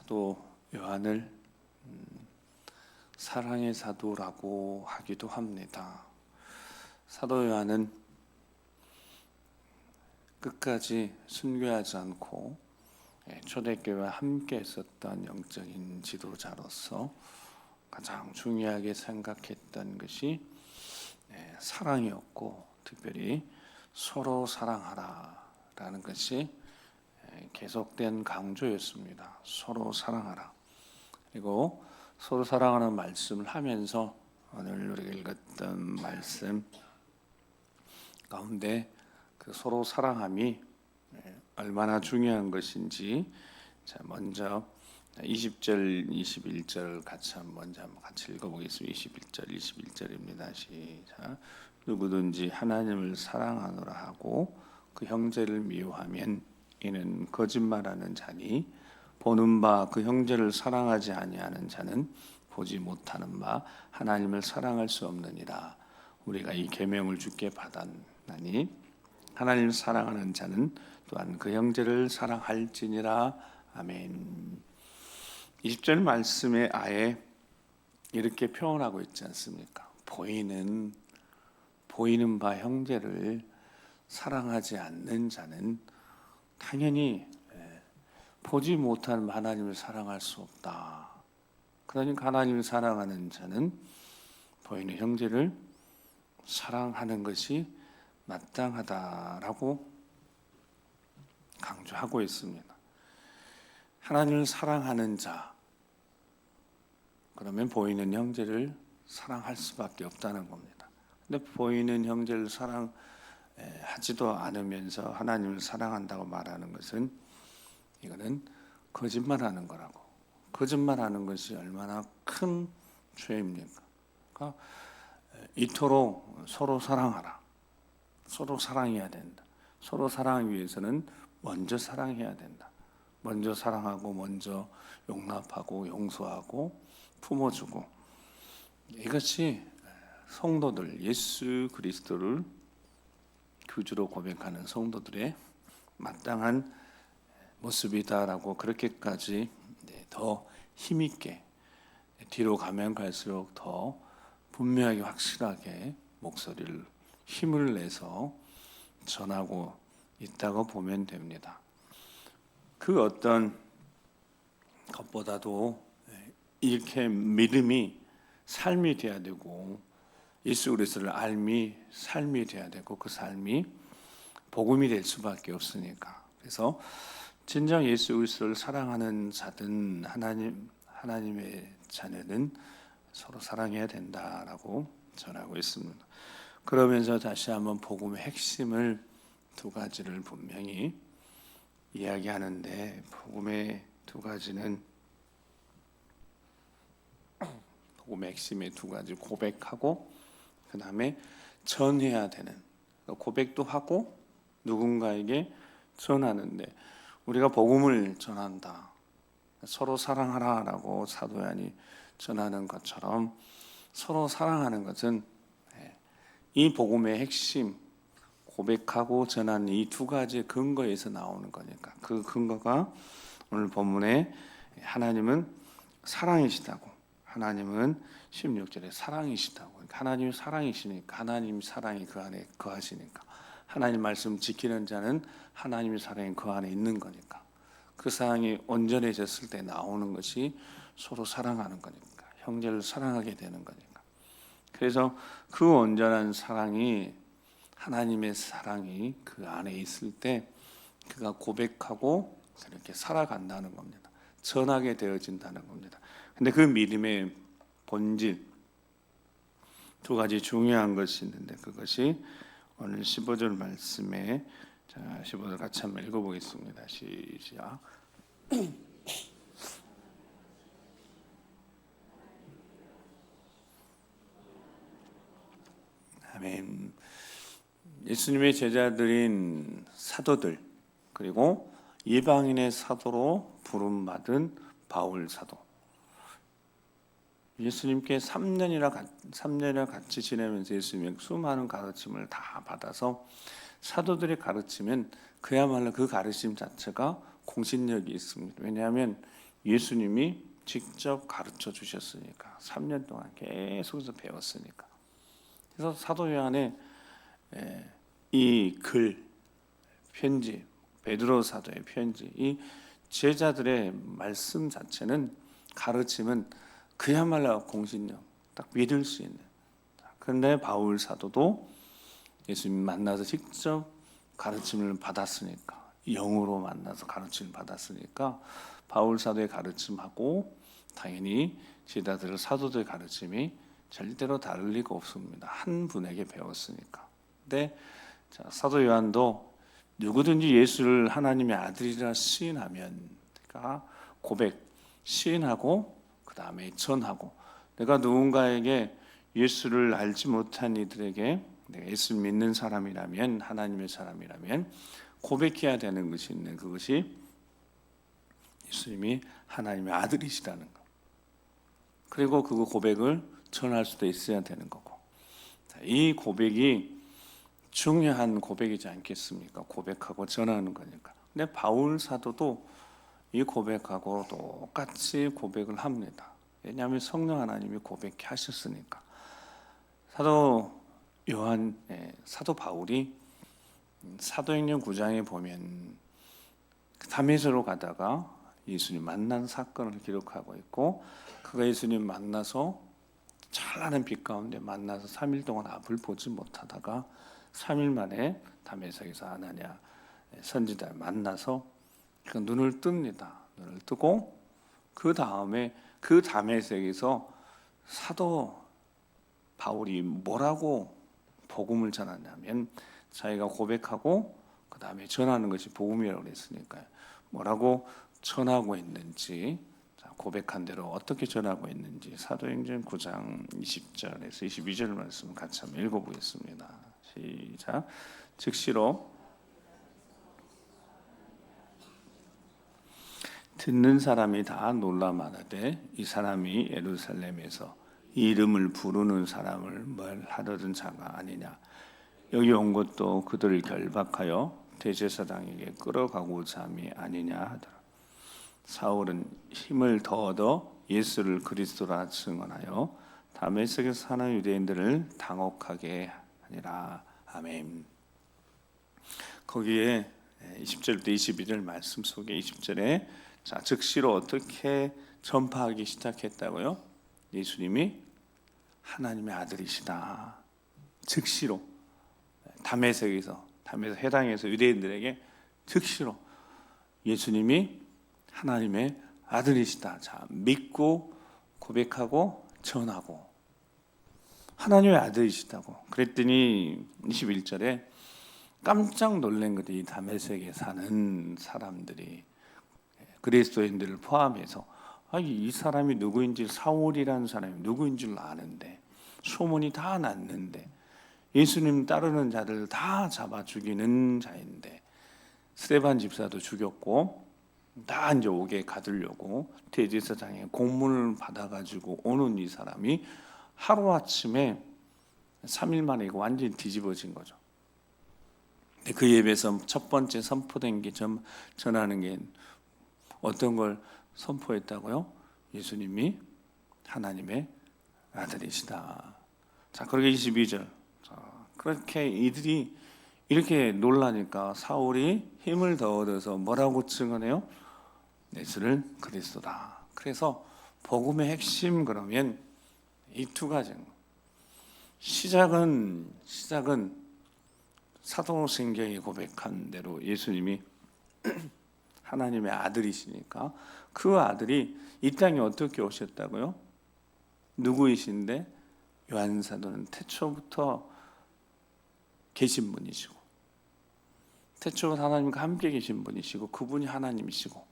사도 요한을 사랑의 사도라고 하기도 합니다. 사도 요한은 끝까지 순교하지 않고 초대교회와 함께 있었던 영적인 지도자로서 가장 중요하게 생각했던 것이 사랑이었고, 특별히 서로 사랑하라라는 것이 계속된 강조였습니다. 서로 사랑하라. 그리고 서로 사랑하는 말씀을 하면서 오늘 우리가 읽었던 말씀 가운데 그 서로 사랑함이 얼마나 중요한 것인지, 자 먼저 20절, 21절 먼저 한번 같이 읽어보겠습니다. 21절, 21절입니다. 시작. 누구든지 하나님을 사랑하노라 하고 그 형제를 미워하면 이는 거짓말하는 자니, 보는 바 그 형제를 사랑하지 아니하는 자는 보지 못하는 바 하나님을 사랑할 수 없느니라. 우리가 이 계명을 주께 받았나니 하나님을 사랑하는 자는 또한 그 형제를 사랑할지니라. 아멘. 20절 말씀에 아예 이렇게 표현하고 있지 않습니까? 보이는 바 형제를 사랑하지 않는 자는 당연히 보지 못하는 하나님을 사랑할 수 없다. 그러니까 하나님을 사랑하는 자는 보이는 형제를 사랑하는 것이 마땅하다라고 강조하고 있습니다. 하나님을 사랑하는 자, 그러면 보이는 형제를 사랑할 수밖에 없다는 겁니다. 근데 보이는 형제를 사랑하지도 않으면서 하나님을 사랑한다고 말하는 것은, 이거는 거짓말하는 거라고. 거짓말하는 것이 얼마나 큰 죄입니까? 그러니까 이토록 서로 사랑하라. 서로 사랑해야 된다. 서로 사랑하기 위해서는 먼저 사랑해야 된다. 먼저 사랑하고, 먼저 용납하고, 용서하고, 품어주고, 이것이 성도들, 예수 그리스도를 구주로 고백하는 성도들의 마땅한 모습이다라고, 그렇게까지 더 힘있게 뒤로 가면 갈수록 더 분명하게, 확실하게 목소리를, 힘을 내서 전하고 있다고 보면 됩니다. 그 어떤 것보다도 이렇게 믿음이 삶이 돼야 되고, 예수 그리스도를 알미 삶이 돼야 되고, 그 삶이 복음이 될 수밖에 없으니까. 그래서 진정 예수 그리스도를 사랑하는 자든 하나님의 자녀는 서로 사랑해야 된다라고 전하고 있습니다. 그러면서 다시 한번 복음의 핵심을 두 가지를 분명히 이야기하는데, 복음의 두 가지는, 복음의 핵심의 두 가지, 고백하고 그 다음에 전해야 되는, 고백도 하고 누군가에게 전하는데, 우리가 복음을 전한다, 서로 사랑하라라고 사도 요한이 전하는 것처럼 서로 사랑하는 것은 이 복음의 핵심, 고백하고 전하는 이 두 가지 근거에서 나오는 거니까, 그 근거가 오늘 본문에 하나님은 사랑이시다고, 하나님은 16절에 사랑이시다고, 그러니까 하나님이 사랑이시니까, 하나님 사랑이 그 안에 거하시니까, 하나님 말씀 지키는 자는 하나님의 사랑이 그 안에 있는 거니까, 그 사랑이 온전해졌을 때 나오는 것이 서로 사랑하는 거니까, 형제를 사랑하게 되는 거니까. 그래서 그 온전한 사랑이, 하나님의 사랑이 그 안에 있을 때 그가 고백하고 그렇게 살아간다는 겁니다. 전하게 되어진다는 겁니다. 근데 그 믿음의 본질, 두 가지 중요한 것이 있는데, 그것이 오늘 15절 말씀에, 자 15절 같이 한번 읽어보겠습니다. 시작. 아멘. 예수님의 제자들인 사도들, 그리고 이방인의 사도로 부름받은 바울 사도, 예수님께 3년이나 같이 지내면서 예수님의 수많은 가르침을 다 받아서 사도들의 가르치면 그야말로 그 가르침 자체가 공신력이 있습니다. 왜냐하면 예수님이 직접 가르쳐 주셨으니까 3년 동안 계속해서 배웠으니까. 그래서 사도 요한의 이 글, 편지, 베드로 사도의 편지, 이 제자들의 말씀 자체는, 가르침은 그야말로 공신력, 딱 믿을 수 있는. 그런데 바울 사도도 예수님 만나서 직접 가르침을 받았으니까, 영으로 만나서 가르침을 받았으니까 바울 사도의 가르침하고 당연히 제자들의 사도들의 가르침이 절대로 다를 리가 없습니다. 한 분에게 배웠으니까. 근데 사도 요한도 누구든지 예수를 하나님의 아들이라 시인하면, 그러니까 고백, 시인하고 그 다음에 전하고, 내가 누군가에게 예수를 알지 못한 이들에게 내가 예수를 믿는 사람이라면, 하나님의 사람이라면 고백해야 되는 것이 있는, 그것이 예수님이 하나님의 아들이시라는 것. 그리고 그 고백을 전할 수도 있어야 되는 거고. 이 고백이 중요한 고백이지 않겠습니까? 고백하고 전하는 거니까. 근데 바울 사도도 이 고백하고 똑같이 고백을 합니다. 왜냐하면 성령 하나님이 고백해 하셨으니까. 사도 요한, 사도 바울이 사도행전 9장에 보면 다메섹으로 가다가 예수님 만난 사건을 기록하고 있고, 그가 예수님 만나서 찬란한 빛 가운데 만나서 3일 동안 앞을 보지 못하다가 3일 만에 다메섹에서 아나냐 선지자를 만나서 그 눈을 뜹니다. 눈을 뜨고 그 다음에 그 다메섹에서 사도 바울이 뭐라고 복음을 전하냐면, 자기가 고백하고 그 다음에 전하는 것이 복음이라고 그랬으니까요. 뭐라고 전하고 있는지, 고백한 대로 어떻게 전하고 있는지 사도행전 9장 20절에서 22절 말씀 같이 한번 읽어보겠습니다. 시작. 즉시로 듣는 사람이 다 놀라 말하되, 이 사람이 예루살렘에서 이 이름을 부르는 사람을 뭘 하려던 자가 아니냐. 여기 온 것도 그들을 결박하여 대제사장에게 끌어가고자 함이 아니냐 하더라. 사울은 힘을 더 얻어 예수를 그리스도라 증언하여 다메섹에서 사는 유대인들을 당혹하게 하니라. 아멘. 거기에 20절부터 22절 말씀 속에 20절에 즉시로 어떻게 전파하기 시작했다고요? 예수님이 하나님의 아들이시다. 즉시로 다메섹에서 해당해서 유대인들에게 즉시로 예수님이 하나님의 아들이시다. 믿고 고백하고 전하고 하나님의 아들이시다고 그랬더니 21절에 깜짝 놀란 것도 이 다메섹에 사는 사람들이, 그리스도인들을 포함해서 이 사람이 누구인지, 사울이라는 사람이 누구인 줄 아는데, 소문이 다 났는데, 예수님 따르는 자들 다 잡아 죽이는 자인데, 스데반 집사도 죽였고 다 이제 옥에 가두려고 대제사장의 공문을 받아가지고 오는 이 사람이 하루아침에 3일 만에 이거 완전히 뒤집어진 거죠. 그 예배에서 첫 번째 선포된 게 전하는 게 어떤 걸 선포했다고요? 예수님이 하나님의 아들이시다. 자, 그렇게 22절. 그렇게 이들이 이렇게 놀라니까 사울이 힘을 더 얻어서 뭐라고 증언해요? 예수를 그리스도다. 그래서 복음의 핵심, 그러면 이 두 가지. 시작은 사도신경이 고백한 대로 예수님이 하나님의 아들이시니까 그 아들이 이 땅에 어떻게 오셨다고요? 누구이신데? 요한사도는 태초부터 계신 분이시고, 태초부터 하나님과 함께 계신 분이시고, 그분이 하나님이시고,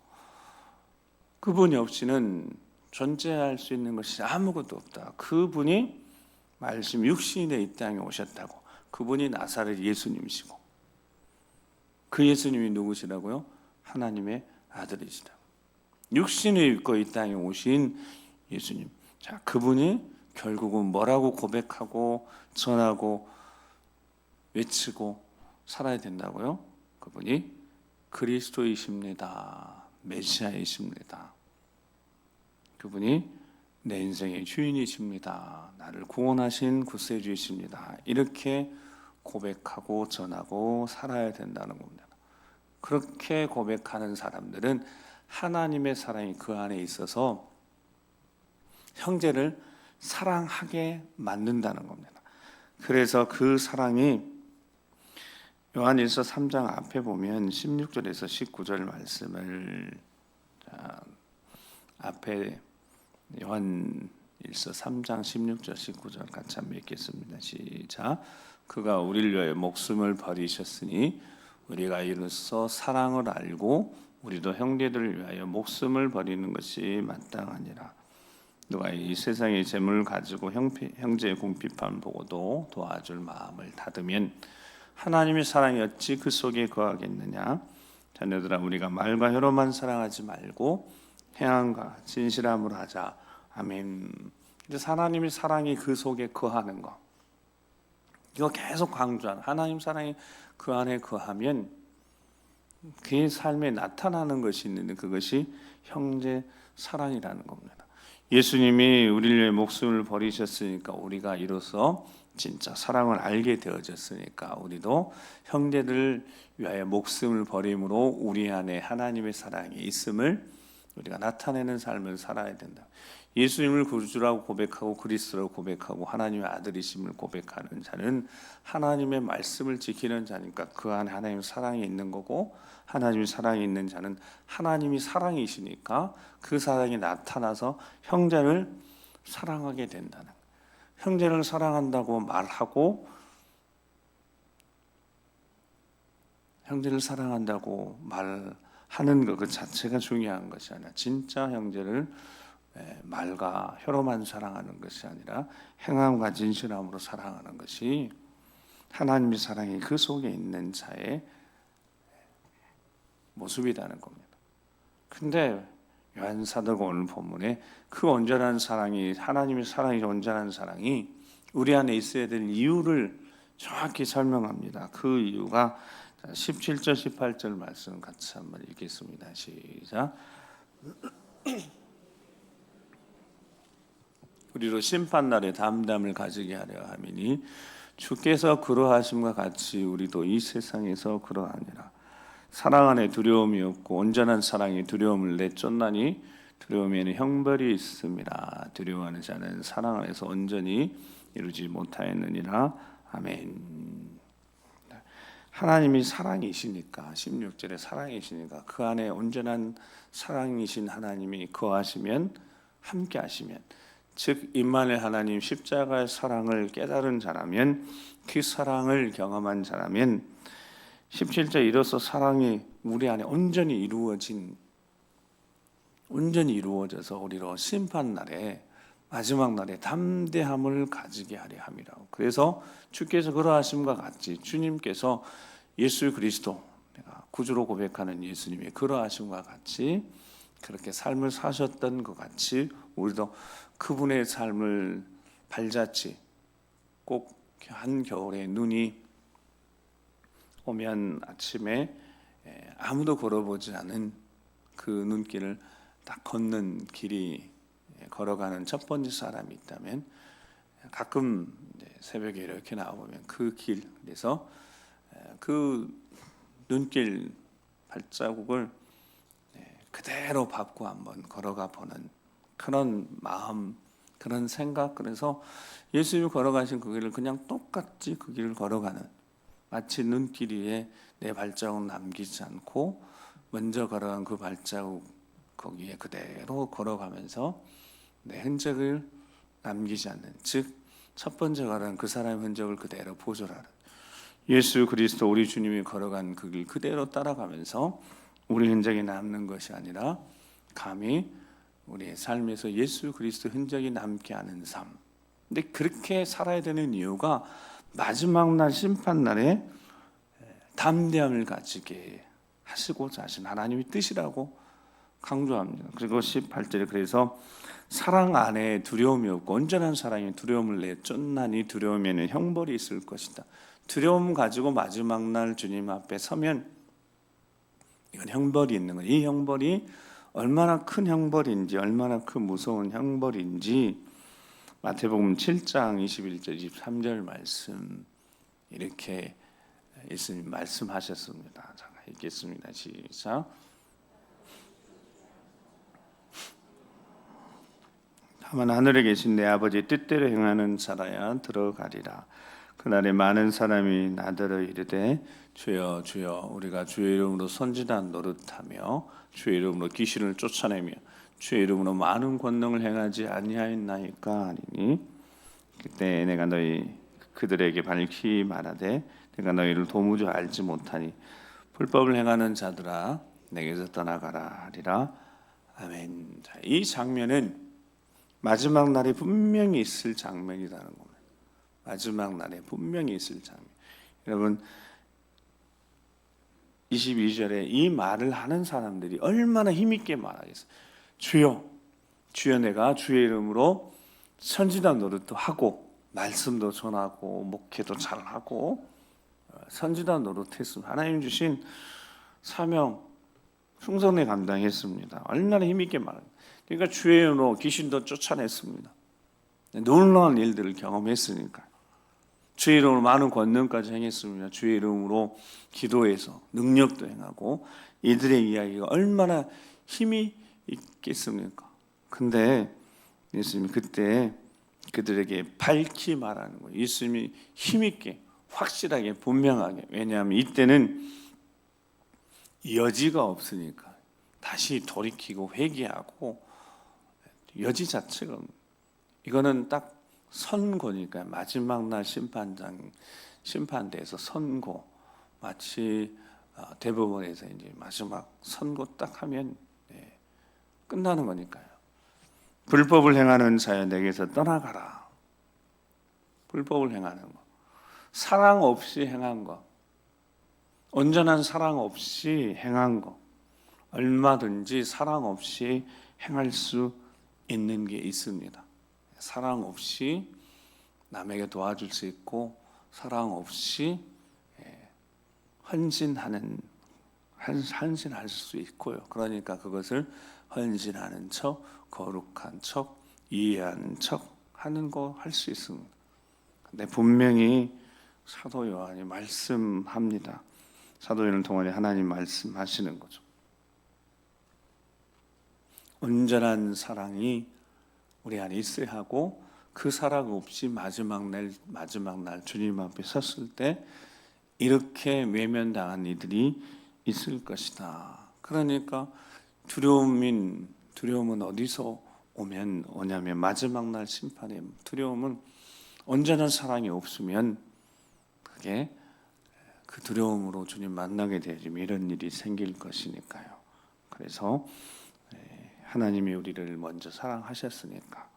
그분이 없이는 존재할 수 있는 것이 아무것도 없다. 그분이 말씀 육신에 이 땅에 오셨다고. 그분이 나사렛 예수님이시고, 그 예수님이 누구시라고요? 하나님의 아들이시다. 육신을 입고 이 땅에 오신 예수님. 자, 그분이 결국은 뭐라고 고백하고 전하고 외치고 살아야 된다고요? 그분이 그리스도이십니다. 메시아이십니다. 그분이 내 인생의 주인이십니다. 나를 구원하신 구세주이십니다. 이렇게 고백하고 전하고 살아야 된다는 겁니다. 그렇게 고백하는 사람들은 하나님의 사랑이 그 안에 있어서 형제를 사랑하게 만든다는 겁니다. 그래서 그 사랑이 요한일서 3장 앞에 보면 16절에서 19절 말씀을 앞에 요한일서 3장 16절 19절 같이 한번 읽겠습니다. 시작. 그가 우리를 위하여 목숨을 버리셨으니 우리가 이로써 사랑을 알고 우리도 형제들을 위하여 목숨을 버리는 것이 마땅하니라. 누가 이 세상의 재물을 가지고 형제의 궁핍함을 보고도 도와줄 마음을 닫으면 하나님의 사랑이 어찌 그 속에 거하겠느냐. 자녀들아, 우리가 말과 혀로만 사랑하지 말고 행함과 진실함으로 하자. 아멘. 그래서 하나님의 사랑이 그 속에 거하는 거, 이거 계속 강조하는, 하나님 사랑이 그 안에 거하면 그의 삶에 나타나는 것이 있는데 그것이 형제 사랑이라는 겁니다. 예수님이 우리를 위해 목숨을 버리셨으니까 우리가 이로써 진짜 사랑을 알게 되어졌으니까 우리도 형제들을 위하여 목숨을 버림으로 우리 안에 하나님의 사랑이 있음을 우리가 나타내는 삶을 살아야 된다. 예수님을 구주라고 고백하고 그리스도라고 고백하고 하나님의 아들이심을 고백하는 자는 하나님의 말씀을 지키는 자니까 그 안에 하나님의 사랑이 있는 거고, 하나님의 사랑이 있는 자는 하나님이 사랑이시니까 그 사랑이 나타나서 형제를 사랑하게 된다는, 형제를 사랑한다고 말하고 형제를 사랑한다고 말하는 것 그 자체가 중요한 것이 아니라 진짜 형제를 말과 혀로만 사랑하는 것이 아니라 행함과 진실함으로 사랑하는 것이 하나님의 사랑이 그 속에 있는 자의 모습이라는 겁니다. 근데 요한 사도가 오늘 본문에 그 온전한 사랑이, 하나님의 사랑이, 온전한 사랑이 우리 안에 있어야 될 이유를 정확히 설명합니다. 그 이유가 17절 18절 말씀 같이 한번 읽겠습니다. 시작. 우리로 심판날에 담담을 가지게 하려 함이니 주께서 그러하심과 같이 우리도 이 세상에서 그러하니라. 사랑 안에 두려움이 없고 온전한 사랑이 두려움을 내쫓나니 두려움에는 형벌이 있습니다. 두려워하는 자는 사랑 안에서 온전히 이루지 못하였느니라. 아멘. 하나님이 사랑이시니까, 16절에 사랑이시니까 그 안에 온전한 사랑이신 하나님이 거하시면, 함께 하시면, 즉 임마누엘 하나님 십자가의 사랑을 깨달은 자라면, 그 사랑을 경험한 자라면 17절 이로써 사랑이 우리 안에 온전히 이루어져서 우리로 심판날에, 마지막 날에 담대함을 가지게 하려 함이라고. 그래서 주께서 그러하심과 같이, 주님께서 예수 그리스도, 내가 구주로 고백하는 예수님이 그러하심과 같이 그렇게 삶을 사셨던 것 같이 우리도 그분의 삶을 발자취, 꼭 한겨울에 눈이 오면 아침에 아무도 걸어보지 않은 그 눈길을 딱 걷는 길이, 걸어가는 첫 번째 사람이 있다면, 가끔 새벽에 이렇게 나와보면 그 길에서 그 눈길 발자국을 그대로 밟고 한번 걸어가 보는 그런 마음, 그런 생각. 그래서 예수님이 걸어가신 그 길을 그냥 똑같이 그 길을 걸어가는, 마치 눈길 위에 내 발자국 남기지 않고 먼저 걸어간 그 발자국 거기에 그대로 걸어가면서 내 흔적을 남기지 않는, 즉 첫 번째 걸어간 그 사람의 흔적을 그대로 보존하는, 예수 그리스도 우리 주님이 걸어간 그 길 그대로 따라가면서 우리 흔적이 남는 것이 아니라 감히 우리의 삶에서 예수 그리스도 흔적이 남게 하는 삶. 근데 그렇게 살아야 되는 이유가 마지막 날 심판날에 담대함을 가지게 하시고자 하신 하나님의 뜻이라고 강조합니다. 그리고 18절에 그래서 사랑 안에 두려움이 없고 온전한 사랑이 두려움을 내쫓나니 두려움에는 형벌이 있을 것이다. 두려움 가지고 마지막 날 주님 앞에 서면 이건 형벌이 있는 거예요. 이 형벌이 얼마나 큰 형벌인지, 얼마나 큰 무서운 형벌인지 마태복음 7장 21절 23절 말씀 이렇게 예수님 말씀하셨습니다. 자, 읽겠습니다. 시작. 다만 하늘에 계신 내 아버지 뜻대로 행하는 자라야 들어가리라. 그날에 많은 사람이 나더러 이르되 주여 주여 우리가 주의 이름으로 선지단 노릇하며 주의 이름으로 귀신을 쫓아내며 주의 이름으로 많은 권능을 행하지 아니하였나이까 하니니 그때 내가 그들에게 밝히 말하되 내가 너희를 도무지 알지 못하니 불법을 행하는 자들아 내게서 떠나가라 하리라. 아멘. 자, 이 장면은 마지막 날에 분명히 있을 장면이라는 겁니다. 마지막 날에 분명히 있을 장면. 여러분 22절에 이 말을 하는 사람들이 얼마나 힘있게 말하겠어요. 주여 주여 내가 주의 이름으로 선지단 노릇도 하고 말씀도 전하고 목회도 잘하고 선지단 노릇했습니다. 하나님 주신 사명 충성에 감당했습니다. 얼마나 힘있게 말합니다. 그러니까 주의 이름으로 귀신도 쫓아냈습니다. 놀라운 일들을 경험했으니까 주의 이름으로 많은 권능까지 행했습니다. 주의 이름으로 기도해서 능력도 행하고 이들의 이야기가 얼마나 힘이 있겠습니까? 근데 예수님이 그때 그들에게 밝히 말하는 거예요. 예수님이 힘있게 확실하게 분명하게. 왜냐하면 이때는 여지가 없으니까 다시 돌이키고 회개하고 여지 자체가 이거는 딱 선고니까 마지막 날 심판대에서 선고 마치 대법원에서 이제 마지막 선고 딱 하면 끝나는 거니까요. 불법을 행하는 자여 내게서 떠나가라. 불법을 행하는 거, 사랑 없이 행한 거, 온전한 사랑 없이 행한 거, 얼마든지 사랑 없이 행할 수 있는 게 있습니다. 사랑 없이 남에게 도와줄 수 있고 사랑 없이 헌신할 수 있고요. 그러니까 그것을 헌신하는 척, 거룩한 척, 이해하는 척 하는 거 할 수 있습니다. 근데 분명히 사도 요한이 말씀합니다. 사도 요한을 통해 하나님 말씀하시는 거죠. 온전한 사랑이 우리 안에 있어야 하고 그 사랑 없이 마지막 날 주님 앞에 섰을 때 이렇게 외면당한 이들이 있을 것이다. 그러니까 두려움은 어디서 오냐면 마지막 날 심판의 두려움은 온전한 사랑이 없으면 그게 그 두려움으로 주님 만나게 되지만 이런 일이 생길 것이니까요. 그래서 하나님이 우리를 먼저 사랑하셨으니까.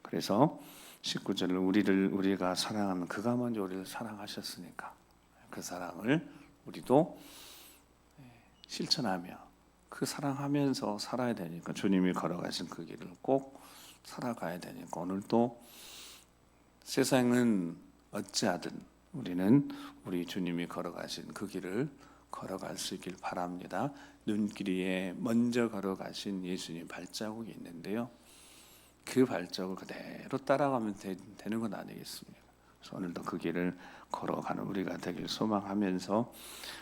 그래서 19절을 우리가 사랑하면 그가 먼저 우리를 사랑하셨으니까 그 사랑을 우리도 실천하며 그 사랑하면서 살아야 되니까 주님이 걸어가신 그 길을 꼭 살아가야 되니까 오늘도 세상은 어찌하든 우리는 우리 주님이 걸어가신 그 길을 걸어갈 수 있길 바랍니다. 눈길 위에 먼저 걸어가신 예수님 발자국이 있는데요. 그 발자국을 그대로 따라가면 되는 건 아니겠습니까? 그래서 오늘도 그 길을 걸어가는 우리가 되길 소망하면서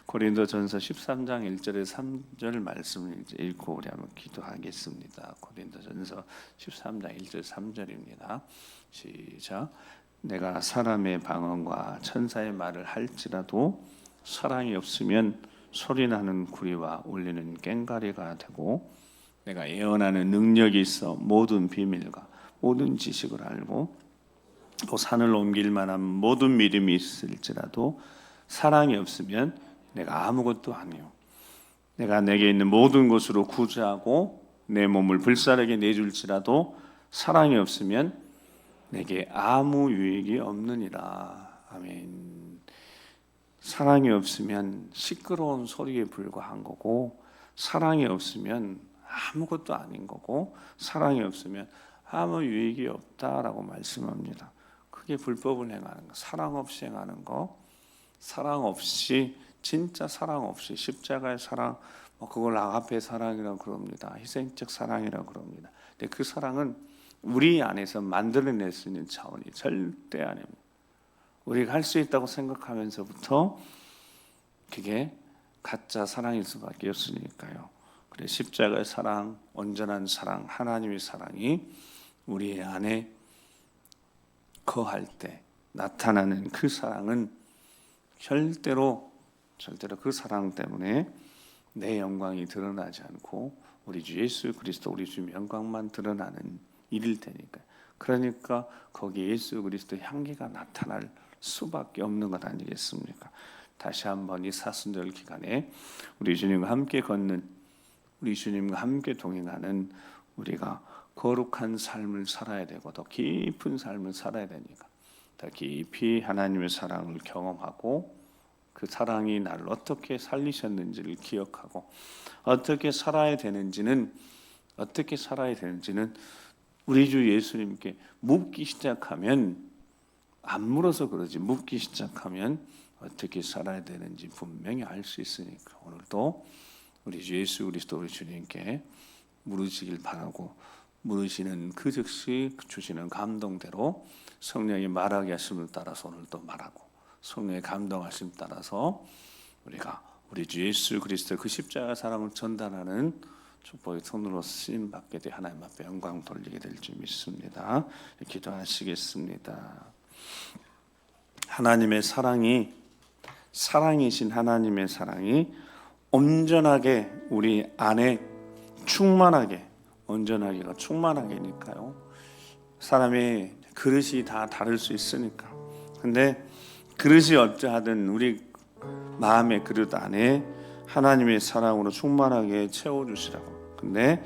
고린도전서 13장 1절에 3절 말씀을 읽고 우리 한번 기도하겠습니다. 고린도전서 13장 1절 3절입니다. 시작. 내가 사람의 방언과 천사의 말을 할지라도 사랑이 없으면 소리나는 구리와 울리는 꽹과리가 되고 내가 예언하는 능력이 있어 모든 비밀과 모든 지식을 알고 또 산을 옮길 만한 모든 믿음이 있을지라도 사랑이 없으면 내가 아무것도 아니요. 내가 내게 있는 모든 것으로 구제하고 내 몸을 불사르게 내줄지라도 사랑이 없으면 내게 아무 유익이 없느니라. 아멘. 사랑이 없으면 시끄러운 소리에 불과한 거고 사랑이 없으면 아무것도 아닌 거고 사랑이 없으면 아무 유익이 없다라고 말씀합니다. 그게 불법을 행하는 거, 사랑 없이 행하는 거, 사랑 없이 진짜 사랑 없이 십자가의 사랑 그걸 아가페 사랑이라고 그럽니다. 희생적 사랑이라고 그럽니다. 근데 그 사랑은 우리 안에서 만들어낼 수 있는 차원이 절대 아닙니다. 우리가 할 수 있다고 생각하면서부터 그게 가짜 사랑일 수밖에 없으니까요. 그래 십자가의 사랑, 온전한 사랑, 하나님의 사랑이 우리 안에 거할 때 나타나는 그 사랑은 절대로 그 사랑 때문에 내 영광이 드러나지 않고 우리 주 예수 그리스도 우리 주 영광만 드러나는 일일 테니까. 그러니까 거기에 예수 그리스도의 향기가 나타날 수밖에 없는 것 아니겠습니까? 다시 한번 이 사순절 기간에 우리 주님과 함께 걷는, 우리 주님과 함께 동행하는 우리가 거룩한 삶을 살아야 되고 더 깊은 삶을 살아야 되니까 더 깊이 하나님의 사랑을 경험하고 그 사랑이 나를 어떻게 살리셨는지를 기억하고 어떻게 살아야 되는지는 우리 주 예수님께 묻기 시작하면, 안 물어서 그러지, 묻기 시작하면 어떻게 살아야 되는지 분명히 알 수 있으니까 오늘도 우리 주 예수 그리스도 우리 주님께 물으시길 바라고, 물으시는 그 즉시 주시는 감동대로 성령이 말하게 하심을 따라서 오늘도 말하고, 성령의 감동하심 따라서 우리가 우리 주 예수 그리스도의 그 십자가 사랑을 전달하는 축복의 손으로 쓰임 받게 돼 하나님 앞에 영광 돌리게 될 줄 믿습니다. 기도하시겠습니다. 하나님의 사랑이, 사랑이신 하나님의 사랑이 온전하게 우리 안에 충만하게, 온전하게가 충만하게니까요. 사람의 그릇이 다 다를 수 있으니까. 근데 그릇이 어찌하든 우리 마음의 그릇 안에 하나님의 사랑으로 충만하게 채워주시라고. 근데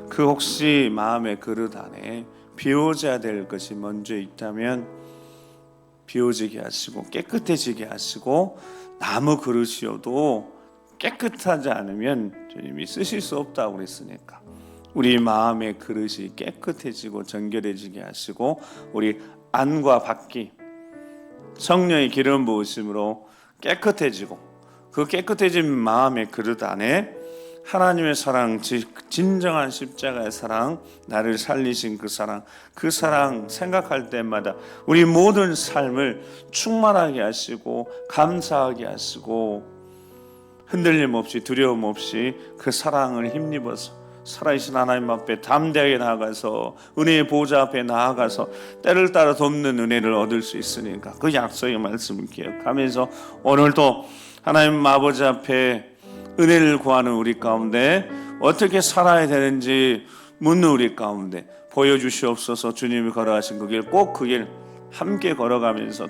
그 혹시 마음의 그릇 안에 비워져야 될 것이 먼저 있다면 비워지게 하시고 깨끗해지게 하시고, 나무 그릇이어도 깨끗하지 않으면 주님이 쓰실 수 없다고 그랬으니까 우리 마음의 그릇이 깨끗해지고 정결해지게 하시고 우리 안과 밖이 성령의 기름 부으심으로 깨끗해지고, 그 깨끗해진 마음의 그릇 안에 하나님의 사랑, 진정한 십자가의 사랑, 나를 살리신 그 사랑 생각할 때마다 우리 모든 삶을 충만하게 하시고 감사하게 하시고 흔들림 없이 두려움 없이 그 사랑을 힘입어서 살아계신 하나님 앞에 담대하게 나아가서 은혜의 보좌 앞에 나아가서 때를 따라 돕는 은혜를 얻을 수 있으니까 그 약속의 말씀을 기억하면서 오늘도 하나님 아버지 앞에 은혜를 구하는 우리 가운데 어떻게 살아야 되는지 묻는 우리 가운데 보여주시옵소서. 주님이 걸어가신 그 길, 꼭 그 길 함께 걸어가면서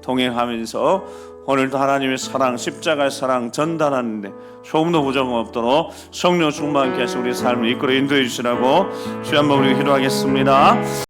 동행하면서 오늘도 하나님의 사랑, 십자가의 사랑 전달하는데 조금도 부정 없도록 성령 충만케 하시고 우리 삶을 이끌어 인도해 주시라고 주여 한번 우리 기도하겠습니다.